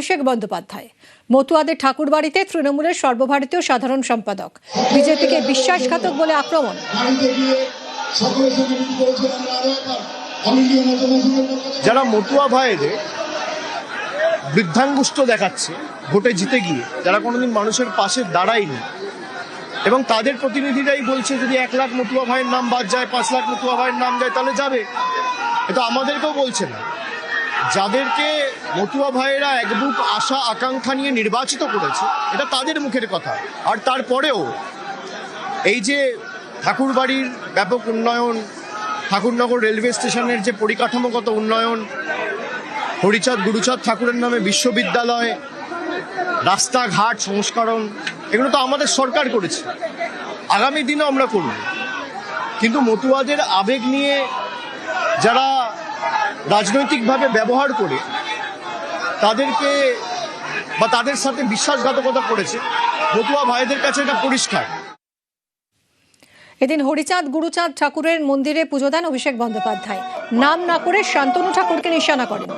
অভিষেক বন্দ্যোপাধ্যায়। মতুয়াদের ঠাকুরবাড়িতে তৃণমূলের সর্বভারতীয় সাধারণ সম্পাদক বিজেপিকে বিশ্বাসঘাতক বলে আক্রমণ। যারা মতুয়া ভাইদের বৃদ্ধাঙ্গুষ্ঠ দেখাচ্ছে ভোটে জিতে গিয়ে, যারা কোনোদিন মানুষের পাশে দাঁড়ায়নি, এবং তাদের প্রতিনিধিরাই বলছে যদি 1 লাখ মতুয়া ভাইয়ের নাম বাদ যায়, 5 লাখ মতুয়া ভাইয়ের নাম যায়, তাহলে যাবে। এটা আমাদেরকেও বলছে না। যাদেরকে মতুয়া ভাইয়েরা এক বুক আশা আকাঙ্ক্ষা নিয়ে নির্বাচিত করেছে, এটা তাদের মুখের কথা। আর তারপরেও এই যে ঠাকুরবাড়ির ব্যাপক উন্নয়ন, ঠাকুরনগর রেলওয়ে স্টেশনের যে পরিকাঠামোগত উন্নয়ন, হরিচাঁদ গুরুচাঁদ ঠাকুরের নামে বিশ্ববিদ্যালয়, রাস্তাঘাট সংস্করণ, এগুলো তো আমাদের সরকার করেছে, আগামী দিনও আমরা করব। কিন্তু মতুয়াদের আবেগ নিয়ে যারা রাজনৈতিকভাবে ব্যবহার করে তাদেরকে বা তাদের সাথে বিশ্বাসঘাতকতা করেছে, মতুয়া ভাইদের কাছে এটা পরিষ্কার। এদিন হরিচাঁদ গুরুচাঁদ ঠাকুরের মন্দিরে পুজো দেন অভিষেক বন্দ্যোপাধ্যায়। নাম না করে শান্তনু ঠাকুরকে নিশানা করেন।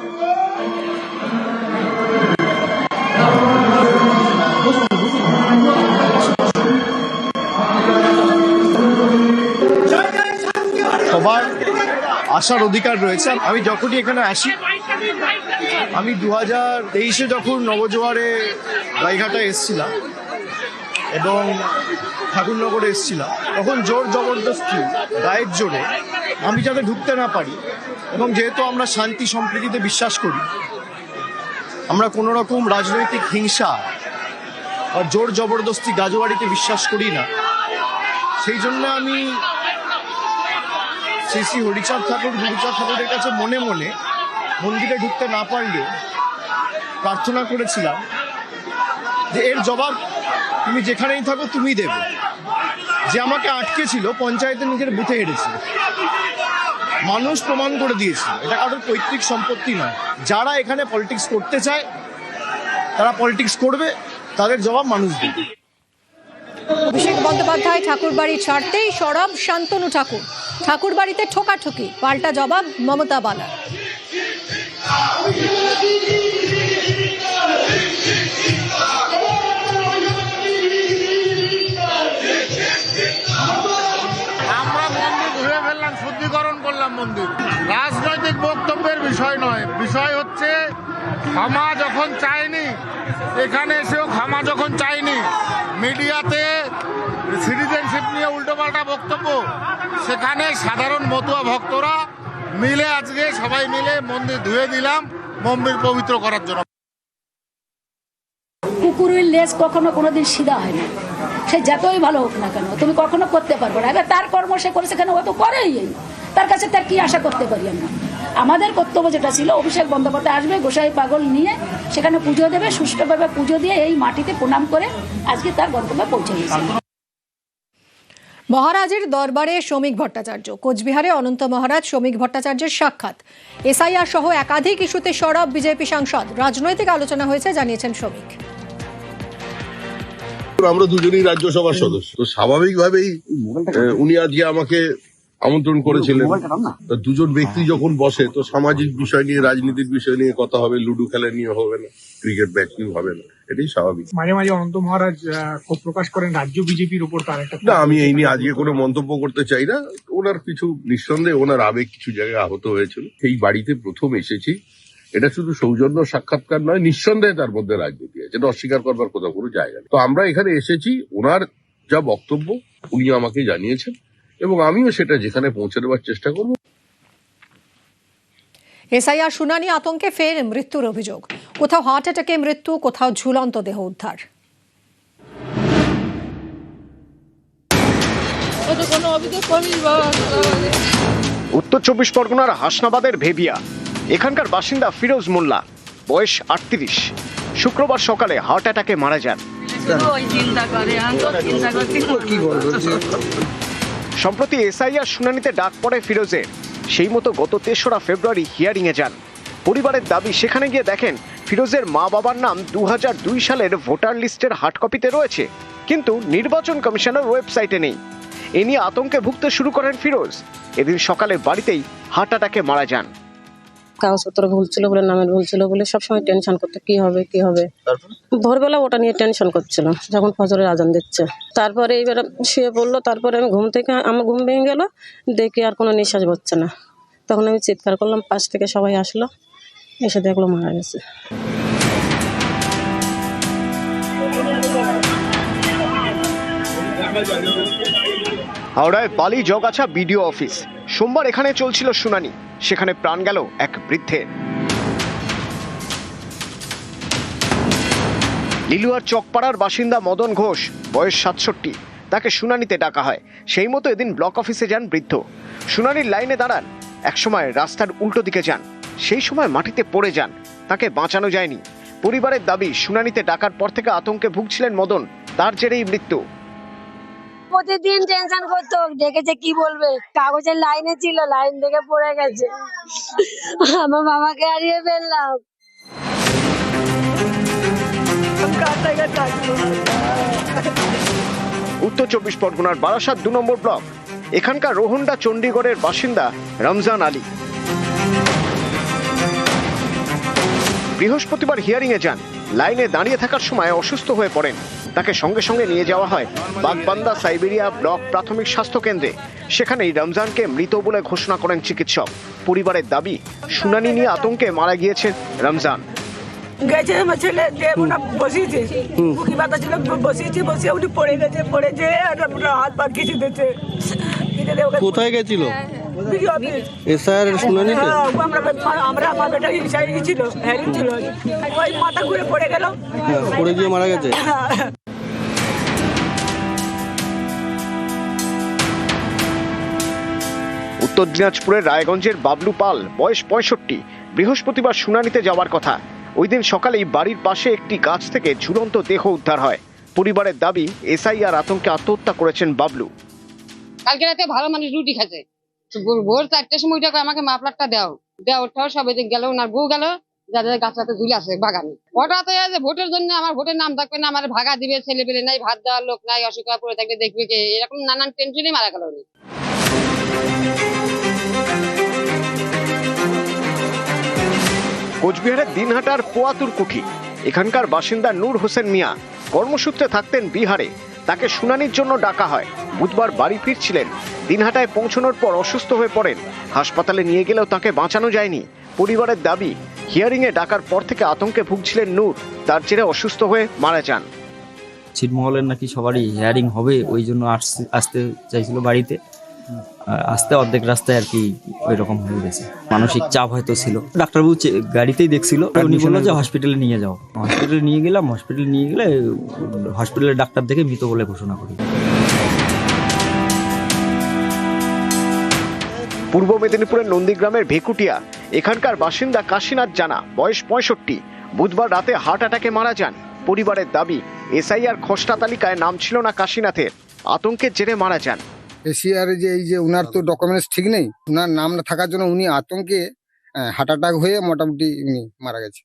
সবার আসার অধিকার রয়েছে। আমি যখনই এখানে আসি, আমি 2023-এ যখন নবজোয়ারে গাইঘাটায় এসেছিলাম এবং ঠাকুরনগরে এসেছিলাম, তখন জোর জবরদস্তি গায়ের জোরে আমি যাতে ঢুকতে না পারি, এবং যেহেতু আমরা শান্তি সম্প্রীতিতে বিশ্বাস করি, আমরা কোনো রকম রাজনৈতিক হিংসা আর জোর জবরদস্তি গাজোয়ারিতে বিশ্বাস করি না, সেই জন্য আমি শ্রী হরিচাঁদ ঠাকুর গুরুচাঁদ ঠাকুরের কাছে মনে মনে মন্দিরে ঢুকতে না পারলেও প্রার্থনা করেছিলাম যে এর জবাব তুমি যেখানেই থাকো তুমি দেবে। যে আমাকে আটকে ছিল, পঞ্চায়েতে নিজের বুথে হেরেছে, মানুষ প্রমাণ করে দিয়েছে এটা কারোর পৈতৃক সম্পত্তি নয়। যারা এখানে পলিটিক্স করতে চায় তারা পলিটিক্স করবে, তাদের জবাব মানুষ দেবে। অভিষেক বন্দ্যোপাধ্যায় ঠাকুরবাড়ি ছাড়তেই সরব শান্তনু ঠাকুর। ঠাকুরবাড়িতে ঠোকাঠুকি, পাল্টা জবাব মমতা বালার। আমরা মন্দির ঘুরে ফেললাম, শুদ্ধিকরণ করলাম মন্দির। রাজনৈতিক বক্তব্যের বিষয় নয়, বিষয় হচ্ছে ক্ষমা যখন চায়নি, এখানে এসেও ক্ষমা যখন চায়নি, মিডিয়াতে সিটিজেনশিপ নিয়ে উল্টোপাল্টা বক্তব্য, সেখানে সাধারণ মতুয়া ভক্তরা মিলে আজকে সবাই মিলে মন্দির ধুয়ে দিলাম মন্দির পবিত্র করার জন্য। কুকুরের লেজ কখনো কোনোদিন সিধা হয় না, সে যতই ভালো হোক না কেন তুমি কখনো করতে পারবে না। এবার তার কর্ম সে করেছে কেন, ও তো করেই, তার কাছে তার কি আশা করতে পারি আমরা। আমাদের কর্তব্য যেটা ছিল, অভিষেক বন্দ্যোপাধ্যায় আসবে গোসাই পাগল নিয়ে, সেখানে পুজো দেবে, সুষ্ঠুভাবে পুজো দিয়ে এই মাটিতে প্রণাম করে আজকে তার গন্তব্যে পৌঁছে গেছে। মহারাজের দরবারে শ্রমিক ভট্টাচার্য। কোচবিহারে অনন্ত মহারাজ শ্রমিক ভট্টাচার্যের সাক্ষাৎ। এসআইআর সহ একাধিক ইস্যুতে সরব বিজেপি সাংসদ। রাজনৈতিক আলোচনা হয়েছে জানিয়েছেন শ্রমিক। আমরা দুজনই রাজ্যসভার সদস্য, তো স্বাভাবিকভাবেই উনি আজকে আমাকে আমন্ত্রণ করেছিলেন। দুজন ব্যক্তি যখন বসে, তো সামাজিক বিষয় নিয়ে, রাজনীতির বিষয় নিয়ে কথা হবে, লুডো খেলা নিয়ে হবে না, ক্রিকেট ম্যাচ নিয়ে হবে না, এটাই স্বাভাবিক। মাঝে মাঝে অনন্ত মহারাজ ক্ষোভ প্রকাশ করেন রাজ্য বিজেপির উপর। তার একটা না, আমি এই নিয়ে আজকে কোনো মন্তব্য করতে চাই না। ওনার কিছু নিঃসন্দেহে ওনার আবেগ কিছু জায়গায় আহত হয়েছিল। এই বাড়িতে প্রথম এসেছি, এটা শুধু সৌজন্য সাক্ষাৎকার নয়, নিঃসন্দেহে তার মধ্যে রাজনীতি আছে, এটা অস্বীকার করবার কোথাও কোনো জায়গা নেই। তো আমরা এখানে এসেছি, ওনার যা বক্তব্য উনি আমাকে জানিয়েছেন, এবং আমিও সেটা যেখানে পৌঁছে দেওয়ার চেষ্টা করব। এসআইআর শুনানি আতঙ্কে ফের মৃত্যুর অভিযোগ। কোথাও হার্ট অ্যাটাকে মৃত্যু, কোথাও ঝুলন্ত দেহ উদ্ধার। উত্তর 24 পরগনার হাসনাবাদের ভেভিয়া। এখানকার বাসিন্দা ফিরোজ মোল্লা, বয়স 38। শুক্রবার সকালে হার্ট অ্যাটাকে মারা যান। সম্প্রতি এসআইআর শুনানিতে ডাক পড়ে ফিরোজের। সেই মতো গত 3রা ফেব্রুয়ারি হিয়ারিংয়ে যান। পরিবারের দাবি, সেখানে গিয়ে দেখেন ফিরোজের মা বাবার নাম 2002 সালের ভোটার লিস্টের হার্ড কপিতে রয়েছে, কিন্তু নির্বাচন কমিশনের ওয়েবসাইটে নেই। এ নিয়ে আতঙ্কে ভুগতে শুরু করেন ফিরোজ। এদিন সকালে বাড়িতেই হার্ট অ্যাটাকে মারা যান। কাগজপত্র ভুল ছিল বলে, নামের ভুল ছিল বলে সবসময় টেনশন করতো কি হবে কি হবে। ভোরবেলা ওটা নিয়ে টেনশন করছিল যখন ফজরের আজান দিচ্ছে। তারপরে এইবার শুয়ে পড়লো, তারপরে আমি আমার ঘুম ভেঙে গেল, দেখি আর কোনো নিঃশ্বাস হচ্ছে না। তখন আমি চিৎকার করলাম, পাশ থেকে সবাই আসলো, এসে দেখলো মারা গেছে। হাওড়ায় বালি জগাছা বিডিও অফিস। সোমবার এখানে চলছিল শুনানি, সেখানে প্রাণ গেল এক বৃদ্ধের। লিলুয়ার চকপাড়ার বাসিন্দা মদন ঘোষ, বয়স 67, তাকে শুনানিতে ডাকা হয়। সেই মতো এদিন ব্লক অফিসে যান বৃদ্ধ। শুনানির লাইনে দাঁড়ান, একসময় রাস্তার উল্টো দিকে যান, সেই সময় মাটিতে পড়ে যান, তাকে বাঁচানো যায়নি। পরিবারের দাবি, শুনানিতে ডাকার পর থেকে আতঙ্কে ভুগছিলেন মদন, তার জেরেই মৃত্যু। প্রতিদিন টেনশন করতো, ডেকেছে কি বলবে, কাগজের লাইনে ছিল, লাইন থেকে পড়ে গেছে, আমার বাবাকে হারিয়ে ফেললাম। উত্তর 24 পরগনার বারাসাত 2 নম্বর ব্লক। এখানকার রোহন্ডা চণ্ডীগড়ের বাসিন্দা রমজান আলী বৃহস্পতিবার হিয়ারিং এ যান। লাইনে দাঁড়িয়ে থাকার সময় অসুস্থ হয়ে পড়েন, তাকে সঙ্গে সঙ্গে নিয়ে যাওয়া হয় বাগবান্দা সাইবেরিয়া ব্লক প্রাথমিক স্বাস্থ্য কেন্দ্রে। সেখানেই রমজানকে মৃত বলে ঘোষণা করেন চিকিৎসক। পরিবারের দাবি, শুনানি নিয়ে আতঙ্কে মারা গিয়েছেন রমজান। গেছে আমার ছেলে বসিয়েছে, মুখি বাতা ছিল, বসিয়েছে, বসিয়ে উঠে পড়ে গেছে, পড়েছে আর হাত পা ঘিচে দিয়েছে। কোথায় গেছিল? এসআর শুনানিতে আমরা আমার বেটা ইনসাইড ছিল, হ্যারিং ছিল, ওই মাথা ঘুরে পড়ে গেল, পড়ে গিয়ে মারা গেছে। উত্তর দিনাজপুরের রায়গঞ্জের বাবলু পাল, বয়স 65, বৃহস্পতিবার শুনানিতে যাওয়ার কথা। ওই দিন সকালেই বাড়ির পাশে একটি গাছ থেকে ঝুলন্ত দেহ উদ্ধার হয়। পরিবারের দাবি, এসআইআর আতঙ্কে আত্মহত্যা করেছেন বাবলু। কালকে রাতে ভালো মানুষ রুটি খাচ্ছে, ভোর 4টার সময় উঠে আমাকে মাফলারটা দেওয়ার সব গেল, ওনার বউ গেল, যাদের গাছটাতে ঝুলে আছে বাগানে। হঠাৎ যে ভোটের জন্য আমার ভোটের নাম থাকবে না, আমার ভাগা দিবে, ছেলে পেলে নাই, ভাত দেওয়ার লোক নাই, অসুখ পড়ে থাকলে দেখবে কে, এরকম নানান টেনশনে মারা গেল। কোচবিহারের দিনহাটার পোয়াতুর কুঠি। এখানকার বাসিন্দা নূর হোসেন মিয়া কর্মসূত্রে থাকতেন বিহারে, তাকে শুনানির জন্য ডাকা হয়। বুধবার বাড়ি ফিরছিলেন, দিনহাটায় পৌঁছানোর পর অসুস্থ হয়ে পড়েন। হাসপাতালে নিয়ে গেলেও তাকে বাঁচানো যায়নি। পরিবারের দাবি, হিয়ারিং এ ডাকার পর থেকে আতঙ্কে ভুগছিলেন নূর, তার জেরে অসুস্থ হয়ে মারা যান। ছিটমহলের নাকি সবারই হিয়ারিং হবে, ওই জন্য আসতে চাইছিল বাড়িতে, আসতে অর্ধেক রাস্তায় আর কি ওই রকম হয়ে গেছে। মানসিক চাপ হয়তো ছিল। ডাক্তারবাবু গাড়িতেই দেখছিল, উনি বললো যে হসপিটালে নিয়ে যাও। হসপিটালে নিয়ে গেলাম, হসপিটালে নিয়ে গেলে হসপিটালের ডাক্তার দেখে মৃত বলে ঘোষণা করি। পূর্ব মেদিনীপুরের নন্দীগ্রামের ভেকুটিয়া। এখানকার বাসিন্দা কাশীনাথ জানা, বয়স 65, বুধবার রাতে হার্ট অ্যাটাকে মারা যান। পরিবারের দাবি, এসআইআর খসড়া তালিকায় নাম ছিল না কাশীনাথের, আতঙ্কের জেরে মারা যান। এসআইআর যে এই যে উনার তো ডকুমেন্টস ঠিক নেই, উনার নাম না থাকার জন্য উনি আতঙ্কে হার্ট অ্যাটাক হয়ে মোটামুটি উনি মারা গেছে।